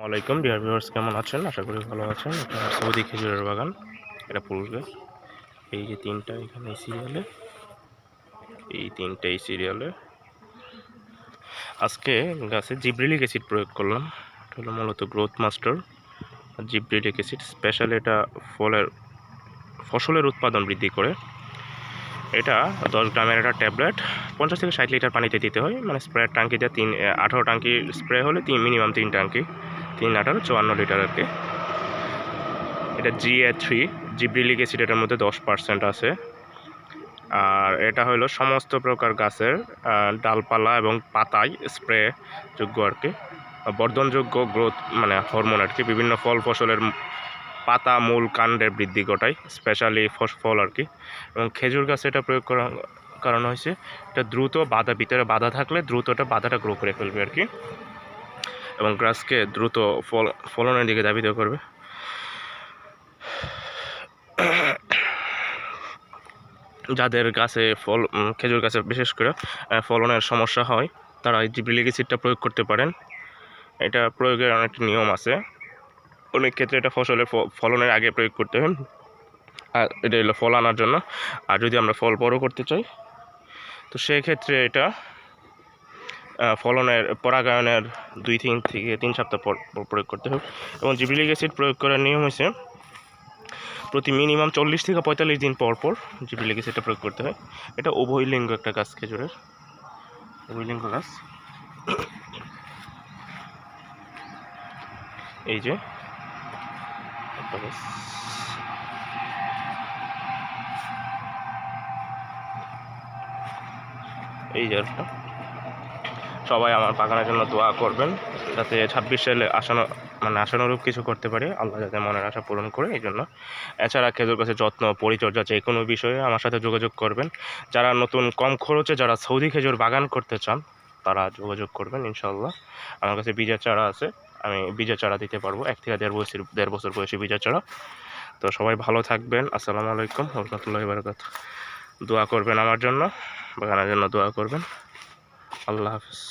ওয়ালাইকুম dear viewers, কেমন আছেন? আশা করি ভালো আছেন। এটা সৌদি খেজুরের বাগান, এটা পুরুষ গাছ। এই যে তিনটা এখানে সিরিয়ালে, এই তিনটা এই সিরিয়ালে। আজকে গাছে জিব্রিলিক অ্যাসিড প্রয়োগ করলাম। এটা হলো মূলত গ্রোথ মাস্টার জিব্রিলিক অ্যাসিড। স্পেশাল এটা ফসলের উৎপাদন বৃদ্ধি করে। এটা 10 গ্রামের একটা ট্যাবলেট 50 থেকে 60 লিটার পানিতে দিতে হয়। মানে স্প্রের ট্যাঙ্কিতে 18 ট্যাঙ্কি স্প্রে হলে মিনিমাম 3 ট্যাঙ্কি, 3 18 54 লিটার আর কি। এটা GA3 জিব্রিলিক অ্যাসিড, এটার মধ্যে 10% আছে। আর এটা হলো সমস্ত প্রকার গাছের ডালপালা এবং পাতায় স্প্রে যোগ্য আর কি, বর্ধনযোগ্য গ্রোথ মানে হরমোন আর কি। বিভিন্ন ফল ফসলের পাতা মূল কাণ্ডের বৃদ্ধি ঘটায়, স্পেশালি ফল আর কি। এবং খেজুর গাছে এটা প্রয়োগ করার কারণ হয়েছে এটা দ্রুত ভিতরে বাধা থাকলে দ্রুত বাধাটা গ্রো করে ফেলবে আর কি, এবং গাছকে দ্রুত ফলনের দিকে ধাবিত করবে। যাদের গাছে খেজুর গাছে বিশেষ করে ফলনের সমস্যা হয়, তারা এই জিব্রিলিক অ্যাসিডটা প্রয়োগ করতে পারেন। এটা প্রয়োগের অনেকটি নিয়ম আছে। অনেক ক্ষেত্রে এটা ফলনের আগে প্রয়োগ করতে হয়, আর এটা হলো ফল আনার জন্য। আর যদি আমরা ফল বড় করতে চাই, তো সেক্ষেত্রে এটা ফলনের পরাগায়নের 2 থেকে 3 সপ্তাহ পর প্রয়োগ করতে হবে। এবং জিব্রিলিক অ্যাসিড প্রয়োগ করার নিয়ম হয়েছে প্রতি মিনিমাম 40 থেকে 45 দিন পর পর জিব্রিলিক অ্যাসিডটা প্রয়োগ করতে হয়। এটা উভয়লিঙ্গ একটা গাছ, খেজুরের উভয়লিঙ্গ গাছ। এই যে একটা গাছ, এই যে একটা। সবাই আমার বাগানের জন্য দোয়া করবেন, যাতে 26 সালে আশানুরূপ কিছু করতে পারি, আল্লাহ যাতে মনের আশা পূরণ করে। এই জন্য এছাড়া খেজুর গাছের যত্ন পরিচর্যা যে কোনো বিষয়ে আমার সাথে যোগাযোগ করবেন। যারা নতুন কম খরচে যারা সৌদি খেজুর বাগান করতে চান, তারা যোগাযোগ করবেন ইনশাল্লাহ। আমার কাছে বীজের চারা আছে, আমি বীজের চারা দিতে পারবো, 1 থেকে 1.5 বছর বয়সী বীজের চারা। তো সবাই ভালো থাকবেন। আসসালামু আলাইকুম ওয়া রাহমাতুল্লাহি ওয়া বারাকাতুহু। দোয়া করবেন আমার জন্য, বাগানের জন্য দোয়া করবেন। আল্লাহ হাফিজ।